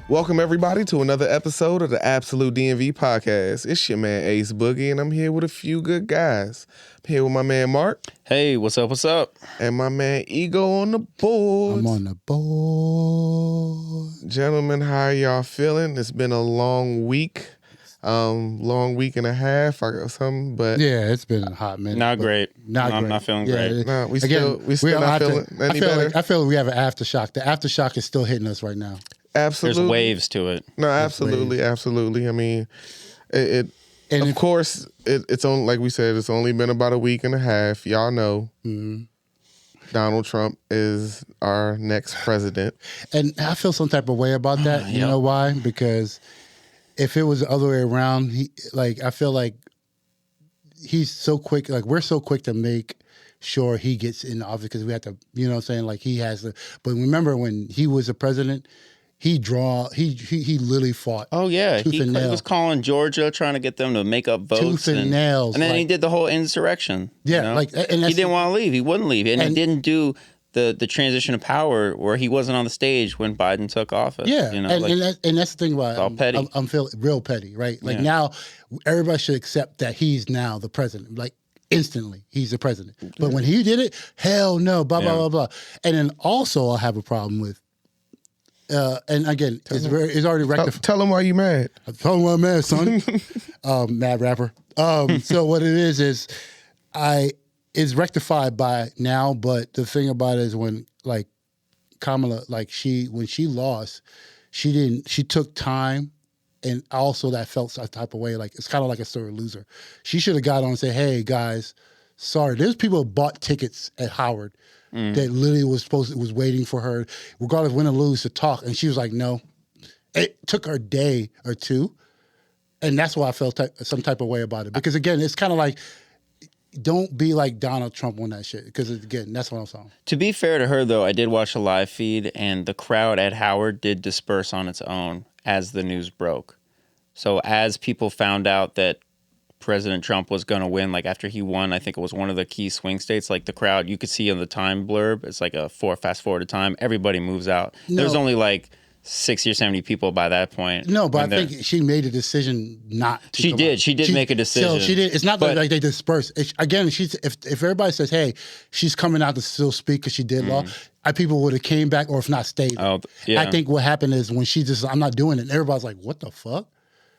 Welcome, everybody, to another episode of the Absolute DMV podcast. It's your man, Ace Boogie, and I'm here with a few good guys. I'm here with my man, Marc. Hey, what's up, what's up? And my man, eGogh on the board. I'm on the board. Gentlemen, how are y'all feeling? It's been a long week. Long week and a half or something, but yeah, it's been a hot minute. Not great. Not great. I'm not feeling great. no, we still not feeling any better. I feel like we have an aftershock. The aftershock is still hitting us right now. Absolutely, There's waves to it. No, absolutely. I mean, of course, it's only, like we said, it's only been about a week and a half. Y'all know Donald Trump is our next president, and I feel some type of way about that. You know why? Because if it was the other way around, I feel like he's so quick. Like, we're so quick to make sure he gets in the office because we have to, you know what I'm saying? Like, he has to. But remember when he was a president, he literally fought. Oh, yeah. He nail. was calling Georgia, trying to get them to make up votes. Tooth and nails. And then he did the whole insurrection. Yeah. You know? He didn't want to leave. He wouldn't leave. And he didn't do the transition of power where he wasn't on the stage when Biden took office. Yeah, you know, and that's the thing about all petty. I'm feeling real petty, right? Like now, everybody should accept that he's now the president. Like instantly, he's the president. But when he did it, hell no, blah blah blah blah. And then also, I have a problem with. And again, it's already rectified. Tell him why you mad. Tell him why I'm mad, son. Mad rapper. So what it is it's rectified by now, but the thing about it is when like Kamala, like when she lost, she took time, and also that felt a type of way. Like it's kind of like a sort of loser. She should have got on and said, "Hey guys, sorry." There's people who bought tickets at Howard that literally was waiting for her, regardless of win or lose, to talk, and she was like, "No." It took her a day or two, and that's why I felt some type of way about it. Because again, it's kind of like. Don't be like Donald Trump on that shit, because again, that's what I'm saying. To be fair to her, though, I did watch a live feed, and the crowd at Howard did disperse on its own as the news broke. So as people found out that President Trump was going to win, like after he won, I think it was one of the key swing states, like the crowd, you could see on the time blurb, it's like a fast forward of time, everybody moves out. No. There's only like 60 or 70 people by that point. No, but I think she made a decision not to. She did make a decision. So she did. It's not like they dispersed. Again, if everybody says, "Hey, she's coming out to still speak because she did law," people would have came back, or if not stayed. Oh, yeah. I think what happened is when she just, "I'm not doing it," and everybody's like, "What the fuck?"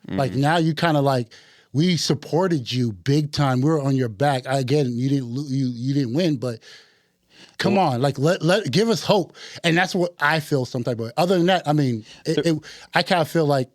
Like now you kind of like, we supported you big time. We were on your back. Again, you didn't win, but. Come on, like let give us hope, and that's what I feel some type of way. Other than that, I mean, I kind of feel like,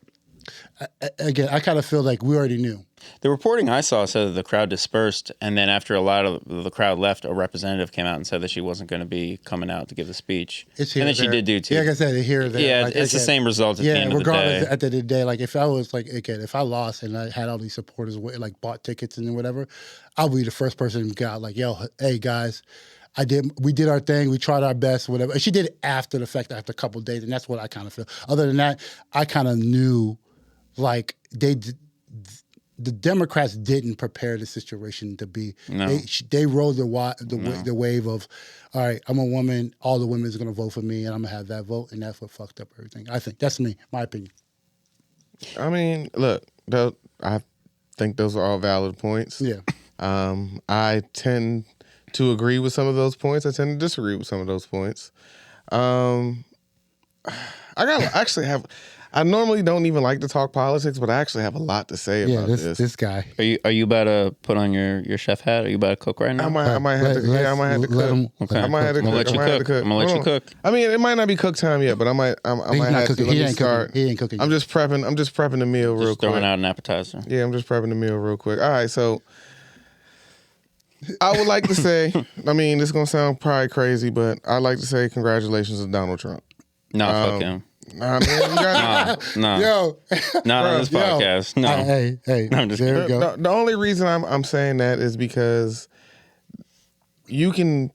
we already knew. The reporting I saw said that the crowd dispersed, and then after a lot of the crowd left, a representative came out and said that she wasn't going to be coming out to give the speech. It's here, and then she did do too. Yeah, like I said, here, there. Yeah, like, it's the same result at the end of the day. Regardless, at the end of the day, like if I was like, again, if I lost and I had all these supporters like bought tickets and whatever, I'll be the first person who got like, "Yo, hey guys. We did our thing. We tried our best, whatever." And she did it after the fact, after a couple of days, and that's what I kind of feel. Other than that, I kind of knew, like the Democrats didn't prepare the situation to be. No. They rode the wave of, all right, I'm a woman. All the women are going to vote for me, and I'm gonna have that vote, and that's what fucked up everything. I think that's my opinion. I mean, look, I think those are all valid points. Yeah. I tend to agree with some of those points. I tend to disagree with some of those points. I normally don't even like to talk politics, but I actually have a lot to say about this. This guy. Are you about to put on your chef hat? Are you about to cook right now? I might have to cook. Okay. I might have to cook. I'm gonna let you cook. I mean, it might not be cook time yet, but I might have to. Let me start. He ain't cooking. I'm just prepping the meal real quick. Throwing out an appetizer. Yeah, I'm just prepping the meal real quick. All right, so I would like to say, I mean, this is going to sound probably crazy, but I'd like to say congratulations to Donald Trump. No, fuck him. Nah, man, you got No. Yo. Not on this podcast. No. Hey. No, I'm just there kidding. we go. The only reason I'm saying that is because you can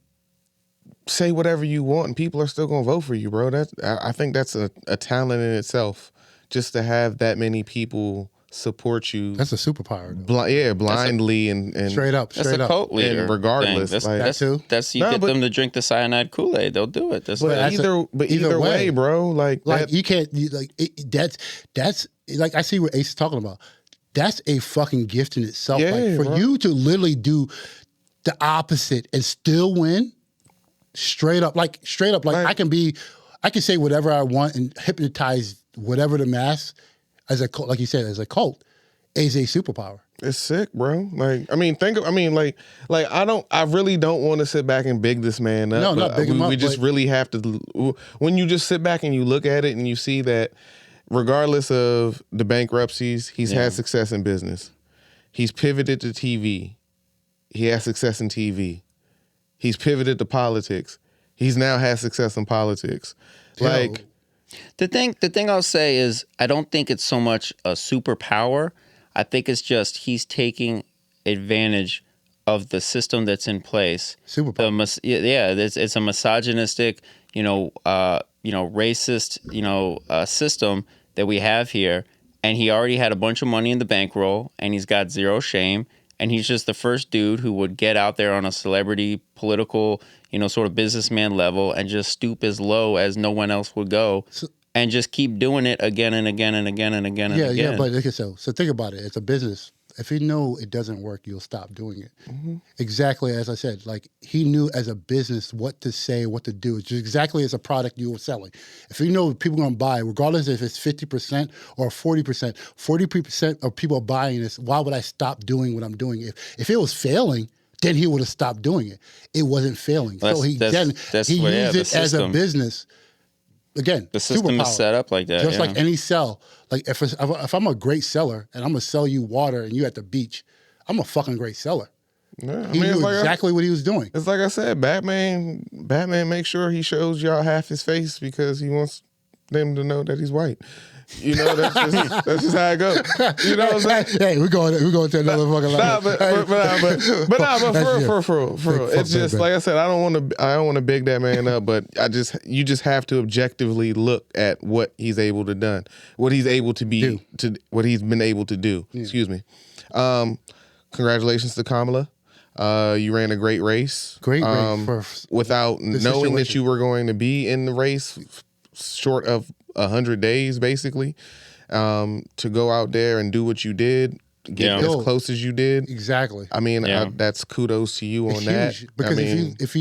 say whatever you want and people are still going to vote for you, bro. I think that's a talent in itself, just to have that many people support you. That's a superpower. Though. Blindly and straight up. That's a cult leader. And regardless, thing. that's you get them to drink the cyanide Kool-Aid, they'll do it. Either way, bro. Like you can't that's like I see what Ace is talking about. That's a fucking gift in itself. Yeah, like, for bro. you to literally do the opposite and still win, straight up. Like I can say whatever I want and hypnotize whatever the mass as a cult, like you said, as a cult, is a superpower. It's sick, bro. Like, I really don't want to sit back and big this man up. No, not big him up. We just really have to. When you just sit back and you look at it and you see that, regardless of the bankruptcies, he's had success in business. He's pivoted to TV. He has success in TV. He's pivoted to politics. He's now has success in politics. Like, the thing I'll say is, I don't think it's so much a superpower. I think it's just he's taking advantage of the system that's in place. Superpower. It's a misogynistic, racist, system that we have here. And he already had a bunch of money in the bankroll, and he's got zero shame. And he's just the first dude who would get out there on a celebrity, political, sort of businessman level and just stoop as low as no one else would go and just keep doing it again and again and again and again and again. Yeah, but okay, so think about it. It's a business. If you know it doesn't work, you'll stop doing it. Mm-hmm. Exactly as I said, like he knew as a business what to say, what to do. It's just exactly as a product you were selling. If you know people are going to buy, regardless if it's 50% or 40%, 40% of people are buying this, why would I stop doing what I'm doing? If it was failing, then he would have stopped doing it. It wasn't failing. So he used it as a business. Again, the system is set up like that. Just like any sell. Like if I'm a great seller and I'm gonna sell you water and you at the beach, I'm a fucking great seller. Yeah, he knew exactly what he was doing. It's like I said, Batman makes sure he shows y'all half his face because he wants them to know that he's white. That's just how it goes. You know what I'm saying? Hey, we're going to another fucking level. But for real. It's just like I said, I don't want to big that man up, but you just have to objectively look at what he's able to done, what he's able to be, what he's been able to do. Yeah. Excuse me. Congratulations to Kamala. You ran a great race. Great race without knowing that you were going to be in the race, short of 100 days, basically, to go out there and do what you did, get as close as you did. Exactly. I mean, that's kudos to you on that. Huge. Because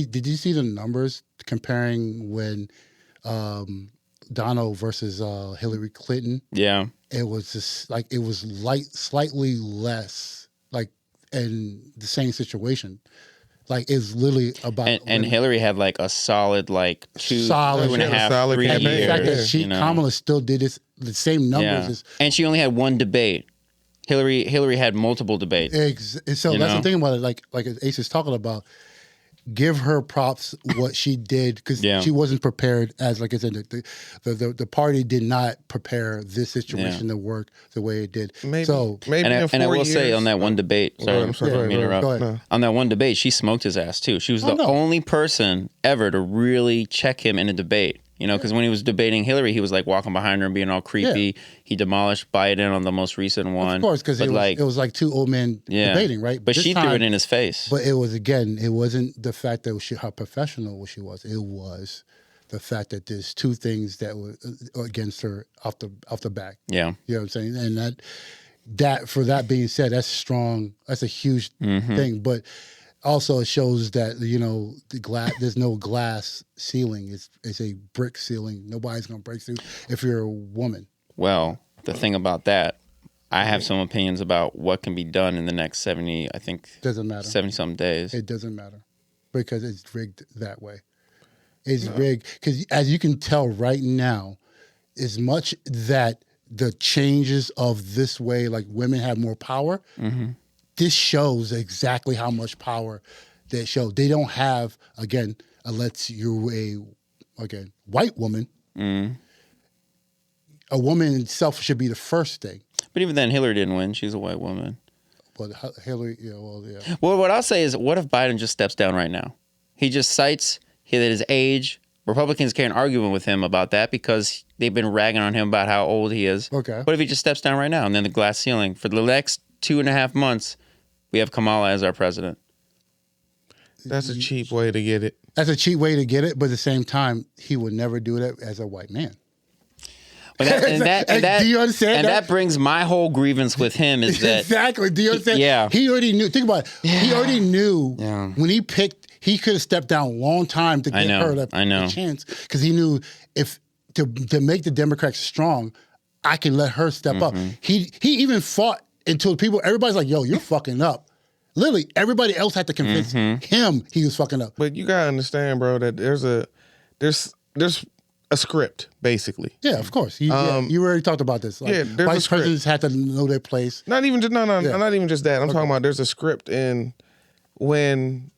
did you see the numbers comparing when Donald versus Hillary Clinton? Yeah. It was just like it was slightly less, like in the same situation. Like it's literally about and Hillary had like a solid 2.5 3 years. The fact that Kamala still did the same numbers. And she only had one debate. Hillary had multiple debates. So that's the thing about it. Like Ace is talking about, give her props what she did because she wasn't prepared. As like I said, the party did not prepare this situation to work the way it did. Maybe and I will say on that one debate, sorry, on that one debate, she smoked his ass too. She was the only person ever to really check him in a debate. Because when he was debating Hillary, he was like walking behind her and being all creepy. Yeah. He demolished Biden on the most recent one. Of course, because it was like two old men debating, right? But she threw it in his face. But it wasn't the fact that how professional she was. It was the fact that there's two things that were against her off the back. Yeah. You know what I'm saying? And that for that being said, that's strong. That's a huge thing. But also, it shows that there's no glass ceiling. It's a brick ceiling. Nobody's gonna break through if you're a woman. Well, the thing about that, I have some opinions about what can be done in the next 70. I think doesn't matter 70-something days. It doesn't matter because it's rigged that way. It's rigged because, as you can tell right now, as much that the changes of this way, like women have more power. Mm-hmm. This shows exactly how much power they show. They don't have, again, unless you're a white woman. Mm. A woman itself should be the first thing. But even then, Hillary didn't win. She's a white woman. But Hillary, yeah. Well, what I'll say is, what if Biden just steps down right now? He just cites that his age Republicans can't argue with him about that because they've been ragging on him about how old he is. Okay. What if he just steps down right now and then the glass ceiling? For the next 2.5 months, we have Kamala as our president. That's a cheap way to get it. That's a cheap way to get it, but at the same time, he would never do that as a white man. Do you understand? And that brings my whole grievance with him is that exactly. Do you understand? Yeah. He already knew. Think about it. Yeah. He already knew Yeah. when he picked. He could have stepped down a long time to get her the chance because he knew if to make the Democrats strong, I can let her step up. He even fought until everybody's like, "Yo, you're fucking up." Literally, everybody else had to convince him he was fucking up. But you gotta understand, bro, that there's a script, basically. Yeah, of course. You already talked about this. Like, there's vice presidents had to know their place. Not even just not even just that. I'm talking about there's a script in when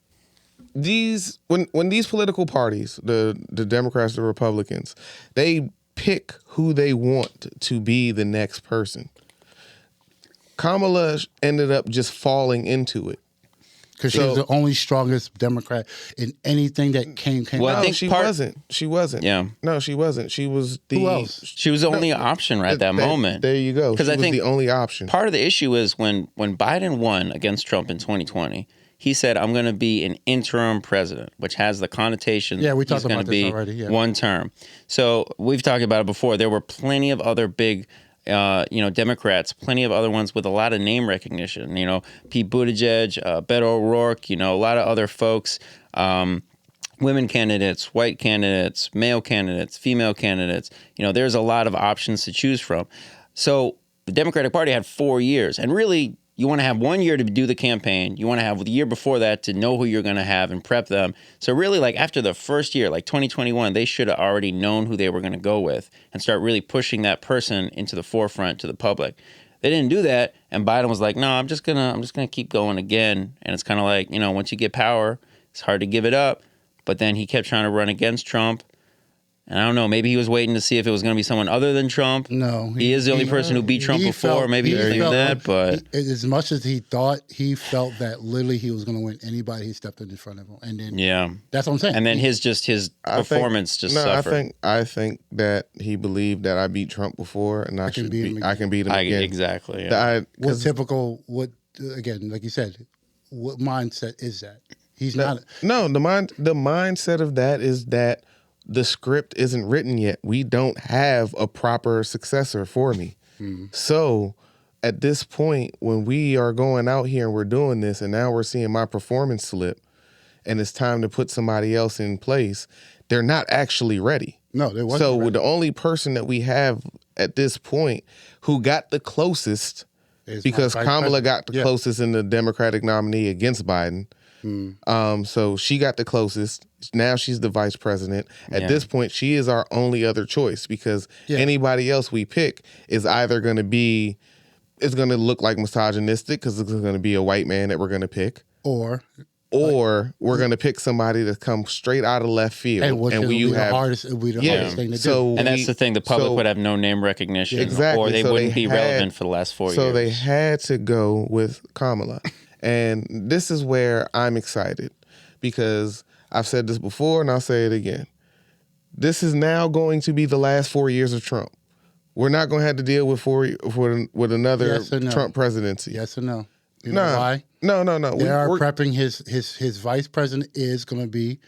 these political parties, the Democrats, the Republicans, they pick who they want to be the next person. Kamala ended up just falling into it. Because she was the only strongest Democrat in anything that came Well, out. I think she wasn't. Yeah. No, she wasn't. She was the... Who else? She was the only option at that moment. There you go. Because I think the only option. Part of the issue is when Biden won against Trump in 2020, he said, I'm going to be an interim president, which has the connotation we talked he's going about to be this already. Yeah. one term. So we've talked about it before. There were plenty of other big Democrats, plenty of other ones with a lot of name recognition. Pete Buttigieg, Beto O'Rourke, a lot of other folks, women candidates, white candidates, male candidates, female candidates. There's a lot of options to choose from. So the Democratic Party had 4 years, and really, you want to have 1 year to do the campaign. You want to have the year before that to know who you're going to have and prep them. So really, like after the first year, like 2021, they should have already known who they were going to go with and start really pushing that person into the forefront to the public. They didn't do that, and Biden was like, "No, I'm just gonna keep going again." And it's kind of like, once you get power, it's hard to give it up. But then he kept trying to run against Trump. And I don't know, maybe he was waiting to see if it was going to be someone other than Trump. No. He is the only person who beat Trump before. Maybe he was thinking that, but... As much as he thought, he felt that literally he was going to win anybody he stepped in front of him. And then, that's what I'm saying. And then his performance suffered. I think that he believed that I beat Trump before and I can beat him again. Exactly. Yeah. What again, like you said, what mindset is that? He's not... No, the mindset of that is that the script isn't written yet. We don't have a proper successor for me. So at this point, when we are going out here and we're doing this, and now we're seeing my performance slip, and it's time to put somebody else in place, they're not actually ready. No, they wasn't. So ready. the only person that we have at this point who got the closest, because Kamala got the closest in the Democratic nominee against Biden. So she got the closest. Now she's the vice president. At this point, she is our only other choice because anybody else we pick is either going to be, it's going to look like misogynistic because it's going to be a white man that we're going to pick, or we're going to pick somebody that comes straight out of left field, and we the hardest thing to do. And that's the thing: the public would have no name recognition, or they wouldn't be relevant for the last 4 years. So they had to go with Kamala. And this is where I'm excited because I've said this before and I'll say it again. This is now going to be the last 4 years of Trump. We're not going to have to deal with with another Trump presidency. Yes or no? You know why? No. They are prepping his vice president is going to be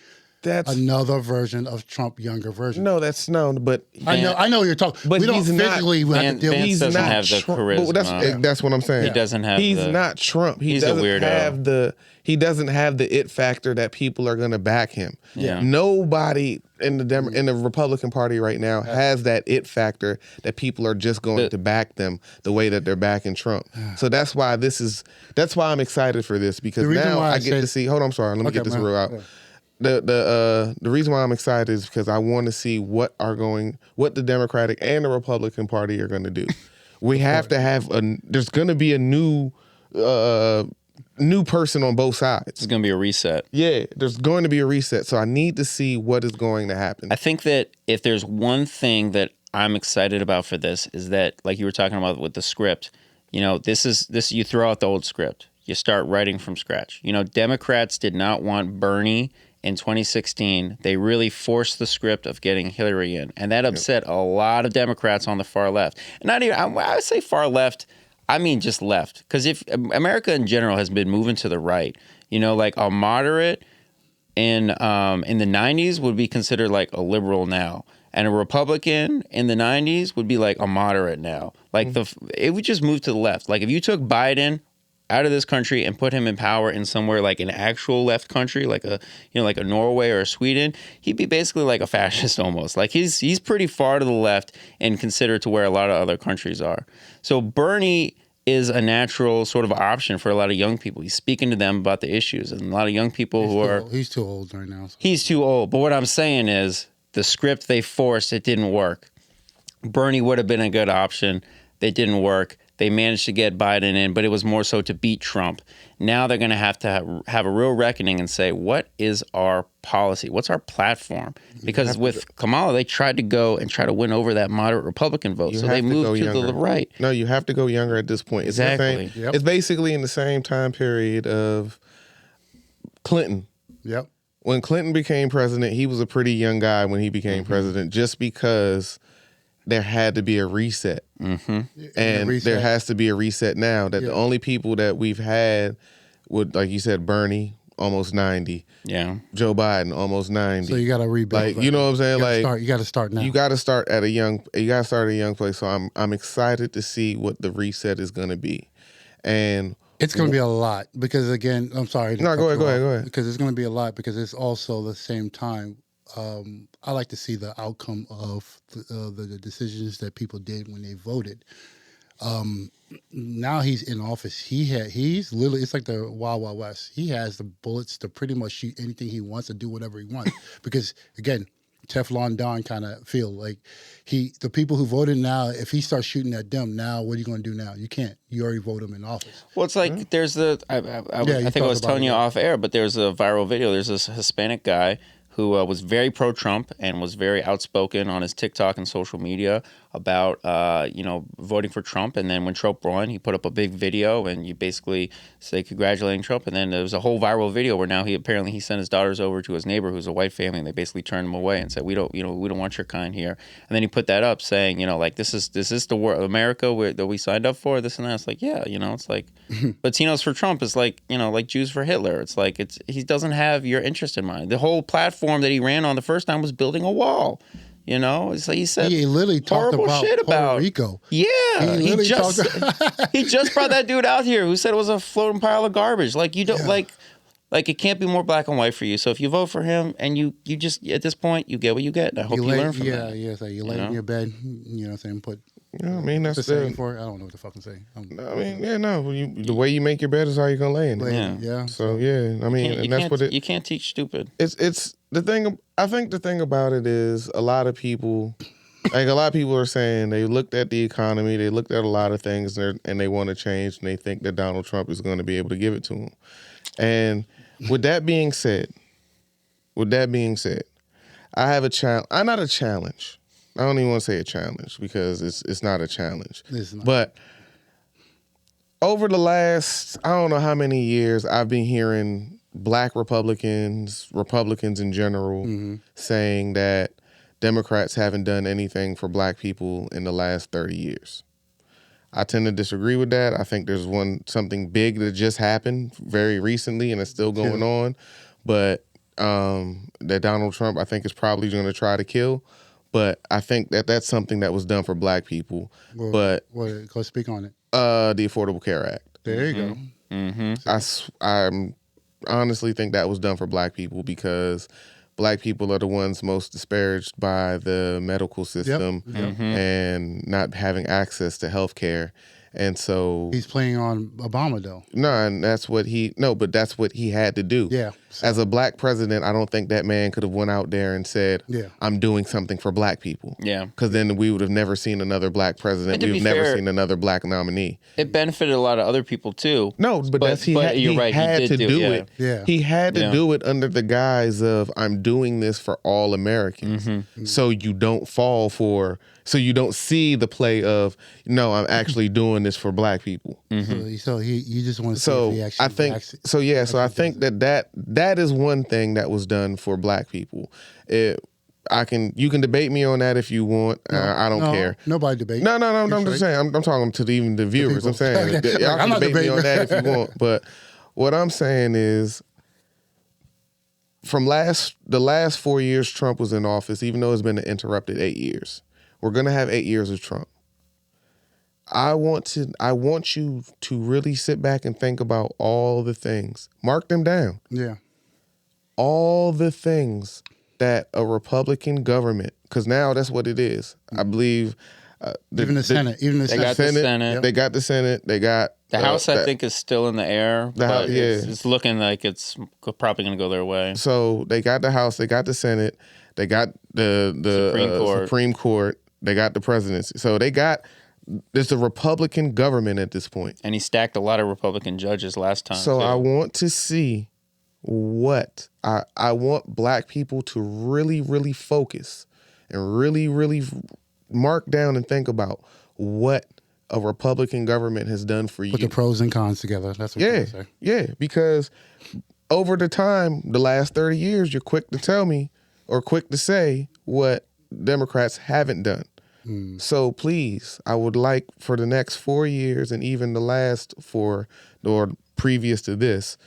another version of Trump, younger version. But I know what you're talking. But we don't physically have to deal with. He doesn't have the charisma. That's what I'm saying. He doesn't have. He's not Trump. He's a weirdo. He doesn't have the it factor that people are going to back him. Yeah. Nobody in the Republican Party right now has that it factor that people are just going to back them the way that they're backing Trump. So that's why I'm excited for this because now I get to see. Hold on, I'm sorry. Let me get this real out. The reason why I'm excited is because I want to see what the Democratic and the Republican Party are going to do. We have to have there's going to be a new person on both sides. It's going to be a reset. Yeah, there's going to be a reset. So I need to see what is going to happen. I think that if there's one thing that I'm excited about for this is that, like you were talking about with the script, this you throw out the old script. You start writing from scratch. Democrats did not want Bernie in 2016, they really forced the script of getting Hillary in. And that upset a lot of Democrats on the far left. And not even, I say far left, I mean just left. Because if America in general has been moving to the right, you know, like a moderate in the 90s would be considered like a liberal now. And a Republican in the 90s would be like a moderate now. Like it would just move to the left. Like if you took Biden out of this country and put him in power in somewhere like an actual left country, like a like a Norway or a Sweden, he'd be basically like a fascist almost. Like he's pretty far to the left and considered to where a lot of other countries are. So Bernie is a natural sort of option for a lot of young people. He's speaking to them about the issues, and a lot of young people he's too old right now. So. He's too old. But what I'm saying is the script they forced, it didn't work. Bernie would have been a good option. They didn't work. They managed to get Biden in, but it was more so to beat Trump. Now they're going to have a real reckoning and say, what is our policy? What's our platform? Because with Kamala, they tried to go and try to win over that moderate Republican vote. So they moved to the right. No, you have to go younger at this point. Exactly. It's basically in the same time period of Clinton. Yep. When Clinton became president, he was a pretty young guy when he became president, just because there had to be a reset. And there has to be a reset now. That the only people that we've had would, like you said, Bernie, almost 90. Yeah. Joe Biden, almost 90. So you got to rebuild. Like, you know what I'm saying? You got to start now. You got to start at a young place. So I'm excited to see what the reset is going to be. And it's going to be a lot because, again, I'm sorry. No, go ahead. Because it's going to be a lot because it's also the same time. I like to see the outcome of the decisions that people did when they voted. Now he's in office. He's literally, it's like the Wild Wild West. He has the bullets to pretty much shoot anything he wants and do whatever he wants. Because, again, Teflon Don kind of feel like the people who voted now, if he starts shooting at them now, what are you going to do now? You can't. You already vote him in office. Well, it's like there's I think I was telling you off air, but there's a viral video. There's this Hispanic guy who was very pro-Trump and was very outspoken on his TikTok and social media about, voting for Trump. And then when Trump won, he put up a big video and you basically say congratulating Trump. And then there was a whole viral video where now he sent his daughters over to his neighbor who's a white family, and they basically turned him away and said, we don't want your kind here. And then he put that up saying, this is the world, America that we signed up for, this and that. It's like, yeah, it's like Latinos for Trump is like, like Jews for Hitler. It's like, he doesn't have your interest in mind. The whole platform that he ran on the first time was building a wall. It's like he said he literally talked about shit about Puerto Rico. Yeah, he just brought that dude out here who said it was a floating pile of garbage. Like you don't like it can't be more black and white for you. So if you vote for him and you just at this point you get what you get. And I hope you learn from that. Yeah, so you lay in your bed, saying put. Yeah, I mean that's the saying for it. I don't know what the fuck I'm saying. The way you make your bed is how you're gonna lay in it. Yeah. So I mean, and that's what it. You can't teach stupid. It's the thing. I think the thing about it is a lot of people are saying they looked at the economy, they looked at a lot of things, and they want to change, and they think that Donald Trump is going to be able to give it to them. And with that being said, I have a challenge. I'm not a challenge. I don't even want to say a challenge because it's not a challenge. It's not. But over the last, I don't know how many years, I've been hearing black Republicans in general, saying that Democrats haven't done anything for black people in the last 30 years. I tend to disagree with that. I think there's something big that just happened very recently and it's still going on, but that Donald Trump, I think, is probably going to try to kill. But I think that that's something that was done for black people. Go speak on it. The Affordable Care Act. There you go. Mm-hmm. I honestly think that was done for black people because black people are the ones most disparaged by the medical system and not having access to health care. And so he's playing on Obama though. No, and that's what but that's what he had to do. Yeah. So. As a black president, I don't think that man could have went out there and said, I'm doing something for black people. Yeah. Because then we would have never seen another black president. We've never seen another black nominee. It benefited a lot of other people too. No, but he had to do it. Yeah. He had to do it under the guise of I'm doing this for all Americans. So you don't fall for So you don't see the play of, no, I'm actually doing this for black people. So you just want to see So if he actually I think so I think that is one thing that was done for black people. You can debate me on that if you want. I don't care. Nobody debate. No. I'm just saying. I'm talking to even the viewers. I'm saying Okay. y'all I'm can not debate me debating. on that if you want. But what I'm saying is, from the last 4 years Trump was in office, even though it's been an interrupted 8 years, we're gonna have 8 years of Trump. I want you to really sit back and think about all the things. Mark them down. Yeah. All the things that a Republican government, because now that's what it is. I believe Even the Senate. They got the Senate. They got the Senate. They got the House. I think is still in the air, but it's looking like it's probably going to go their way. So they got the House. They got the Senate. They got the Supreme Court. They got the presidency. So there's a Republican government at this point. And he stacked a lot of Republican judges last time. So I want to see what I want black people to really, really focus and really, really mark down and think about what a Republican government has done for you. Put the pros and cons together. That's what you're saying. Yeah, because over the last 30 years, you're quick to tell me or quick to say what Democrats haven't done. So please, I would like for the next 4 years and even the last 4 or previous to this,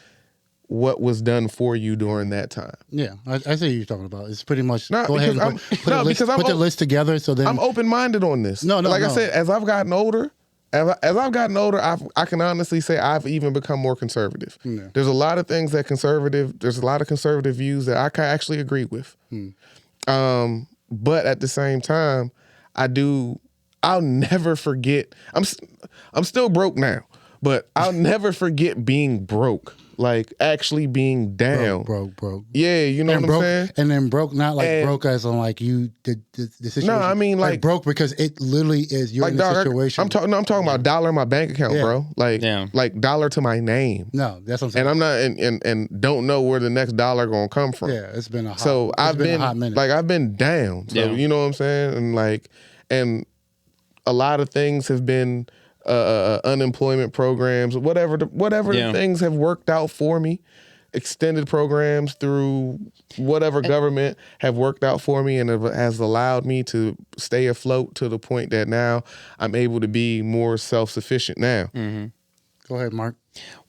what was done for you during that time. Yeah, I see what you're talking about. It's pretty much go ahead and put the list together. So then I'm open-minded on this. No. I said, as I've gotten older, I can honestly say I've even become more conservative. Yeah. There's a lot of things there's a lot of conservative views that I can actually agree with. But at the same time, I'll never forget. I'm still broke now, but I'll never forget being broke. Like actually being down. Broke. Yeah, you know what I'm saying? And then broke, not like broke as in like you did the situation. No, I mean like broke because it literally is you're in a situation. I'm talking about dollar in my bank account, bro. Like dollar to my name. No, that's what I'm saying. And I'm not and don't know where the next dollar gonna come from. Yeah, it's been a hot. So I've been a hot minute. like I've been down. So you know what I'm saying? And a lot of things have been unemployment programs, whatever the things have worked out for me. Extended programs through whatever government have worked out for me and has allowed me to stay afloat to the point that now I'm able to be more self-sufficient now. Mm-hmm. Go ahead, Mark.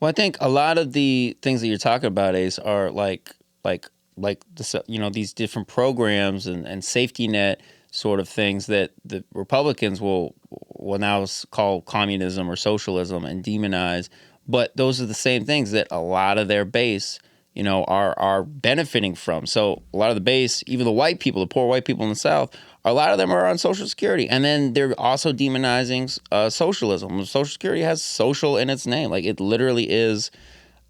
Well, I think a lot of the things that you're talking about, Ace, are like these different programs and safety net sort of things that the Republicans will now call communism or socialism and demonize. But those are the same things that a lot of their base, are benefiting from. So a lot of the base, even the white people, the poor white people in the South, a lot of them are on Social Security. And then they're also demonizing socialism. Social Security has social in its name. Like it literally is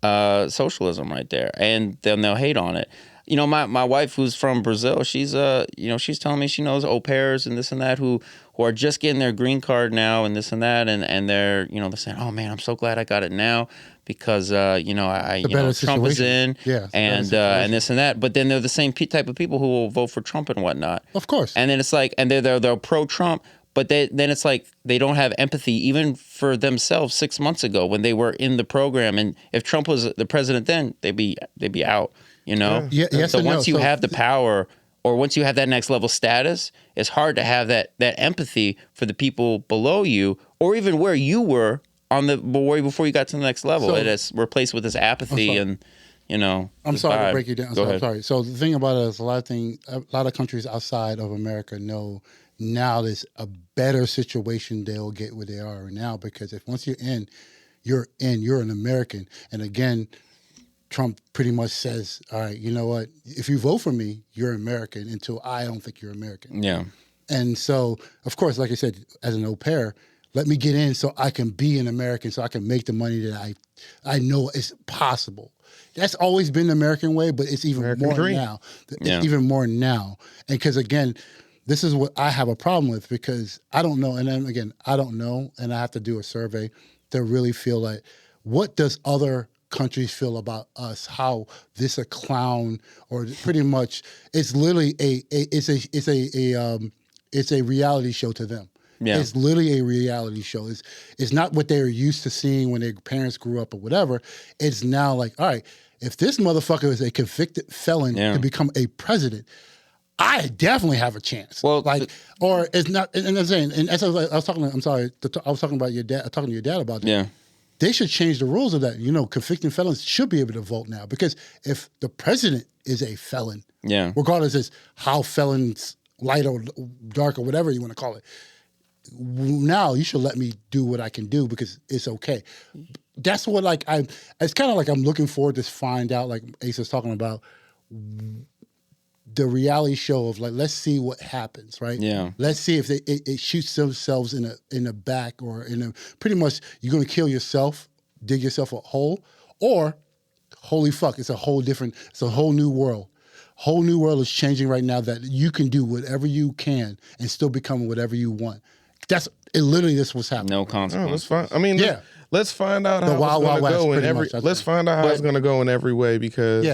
socialism right there. And then they'll hate on it. My wife who's from Brazil, she's telling me she knows au pairs and this and that who are just getting their green card now and this and that and they're they're saying, oh man, I'm so glad I got it now because Trump is in and this and that. But then they're the same type of people who will vote for Trump and whatnot. Of course. And then it's like, and they're pro Trump, but then it's like they don't have empathy even for themselves 6 months ago when they were in the program. And if Trump was the president then, they'd be out. Yes so and once no. you have the power or once you have that next level status, it's hard to have that empathy for the people below you or even where you were before you got to the next level. It is replaced with this apathy and I'm sorry to break you down. I'm sorry. So the thing about it is a lot of countries outside of America know now there's a better situation they'll get where they are now because if once you're an American. And again, Trump pretty much says, all right, you know what? If you vote for me, you're American until I don't think you're American. Yeah. And so, of course, like I said, as an au pair, let me get in so I can be an American, so I can make the money that I know is possible. That's always been the American way, but it's even American more dream. now. It's even more now. And because, again, this is what I have a problem with because I don't know. And then, again, I don't know, and I have to do a survey to really feel like, what does other countries feel about us, how this a clown or pretty much it's literally it's a reality show to them. Yeah. It's literally a reality show. It's not what they were used to seeing when their parents grew up or whatever. It's now like, all right, if this motherfucker is a convicted felon to become a president, I definitely have a chance. Well, or it's not. And I'm saying, and as I was talking, I'm sorry, I was talking about your dad. Talking to your dad about that. Yeah. They should change the rules of that. Convicted felons should be able to vote now, because if the president is a felon, regardless of how felons light or dark or whatever you want to call it, now you should let me do what I can do because it's okay. That's what it's kind of like I'm looking forward to find out, like Ace was talking about, the reality show of let's see what happens, right? Yeah. Let's see if it shoots themselves in the back, or pretty much you're going to kill yourself, dig yourself a hole, or holy fuck, it's a whole new world. Whole new world is changing right now that you can do whatever you can and still become whatever you want. Literally this was happening. No consequences. That's fine. I mean, let's find out how it's going to go in every. Let's find out how it's going to go in every way, because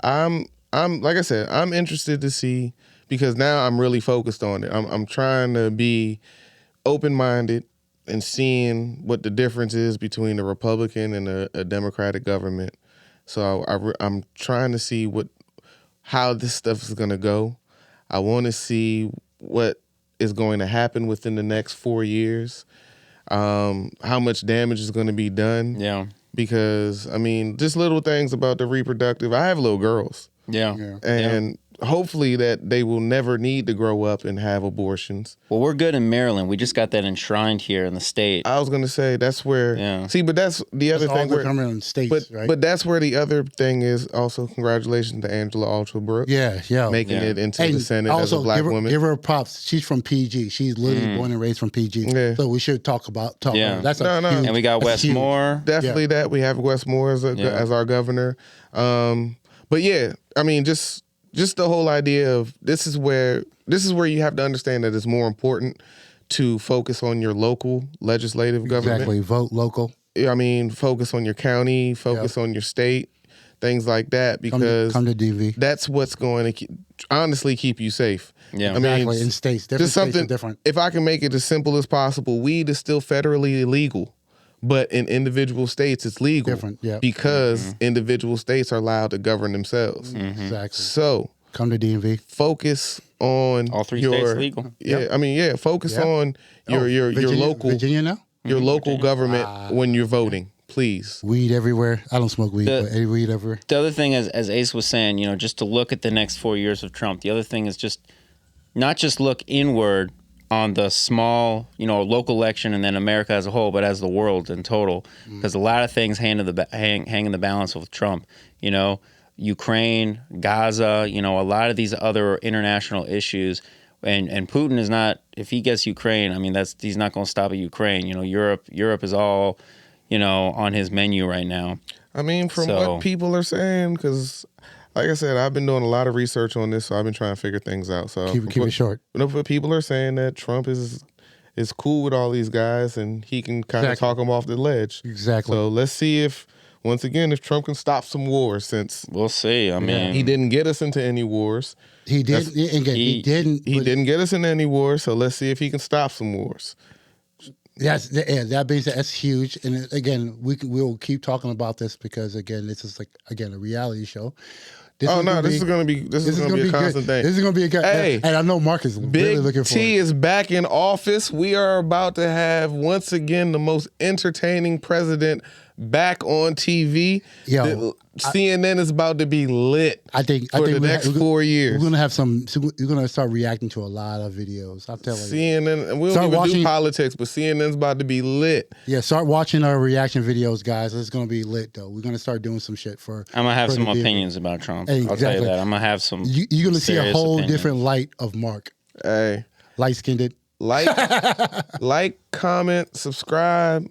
I'm like I said, I'm interested to see, because now I'm really focused on it. I'm trying to be open-minded and seeing what the difference is between a Republican and a Democratic government. So I'm trying to see how this stuff is going to go. I want to see what is going to happen within the next 4 years, how much damage is going to be done. Yeah. Because, I mean, just little things about the reproductive. I have little girls. Yeah. And hopefully that they will never need to grow up and have abortions. Well, we're good in Maryland. We just got that enshrined here in the state. I was going to say that's where. See, but that's the other thing. All states, right? But that's where the other thing is also. Congratulations to Angela Alter-Brooke. Making it into the Senate as a black woman. Give her props. She's from PG. She's literally born and raised from PG. Yeah. So we should talk about her. That's huge, and we got Wes Moore. Definitely that. We have Wes Moore as our governor. But yeah, I mean, just the whole idea of this is where you have to understand that it's more important to focus on your local legislative government. Exactly, vote local. I mean, focus on your county, focus on your state, things like that, because come to DV. That's what's going to honestly keep you safe. Yeah, exactly. In states, different states are different. If I can make it as simple as possible, weed is still federally illegal. But in individual states, it's legal because individual states are allowed to govern themselves. Exactly. So come to DMV. Focus on all 3 states legal. I mean, focus on your local Virginia now. Your local government when you're voting, please. Weed everywhere. I don't smoke weed, but weed everywhere. The other thing, as Ace was saying, just to look at the next 4 years of Trump. The other thing is not just look inward on the small, local election and then America as a whole, but as the world in total, because a lot of things hang in the balance with Trump. Ukraine, Gaza, a lot of these other international issues, and Putin is not. If he gets Ukraine, I mean, he's not going to stop at Ukraine. Europe is all, on his menu right now. I mean, from what people are saying, because. Like I said, I've been doing a lot of research on this, so I've been trying to figure things out. So keep it short. But people are saying that Trump is cool with all these guys, and he can kind of talk them off the ledge. Exactly. So let's see if Trump can stop some wars. Since we'll see. I mean, he didn't get us into any wars. He didn't. He didn't. He didn't get us into any wars. So let's see if he can stop some wars. Yes, that being said, that's huge. And again, we'll keep talking about this because again, this is a reality show. This is going to be a constant thing. This is going to be a good. Hey, and I know Marc is really looking forward. Big T is back in office. We are about to have once again the most entertaining president back on TV. CNN is about to be lit. I think the next 4 years. We're gonna start reacting to a lot of videos. I'll tell you. CNN, and we don't even do politics, but CNN's about to be lit. Yeah, start watching our reaction videos, guys. It's gonna be lit though. We're gonna start doing some shit for. I'm gonna have some opinions about Trump. Exactly. I'll tell you that. I'm gonna have some. You're gonna see a whole different light of Marc. Hey, light-skinned. Like, comment, subscribe.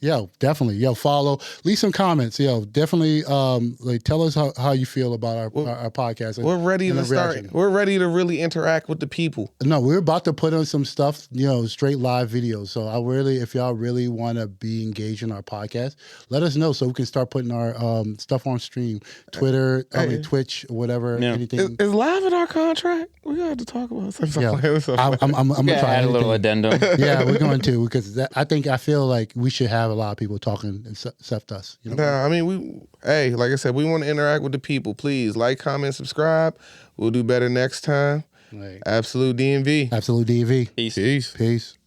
Yo, definitely. Yo, follow. Leave some comments. Yo, definitely. Like, tell us how you feel about our podcast. We're ready to start. Reaction. We're ready to really interact with the people. No, we're about to put on some stuff. Straight live videos. So if y'all really want to be engaged in our podcast, let us know so we can start putting our stuff on stream, Twitter, Twitch, whatever. Yeah. Anything. Is live in our contract? We got to talk about something. I'm gonna try add a little addendum. Yeah, we're going to because I feel like we should have a lot of people talking except us. Nah, I mean like I said, we want to interact with the people. Please like, comment, subscribe. We'll do better next time. Right. Absolute DMV. Absolute DV. Peace. Peace. Peace.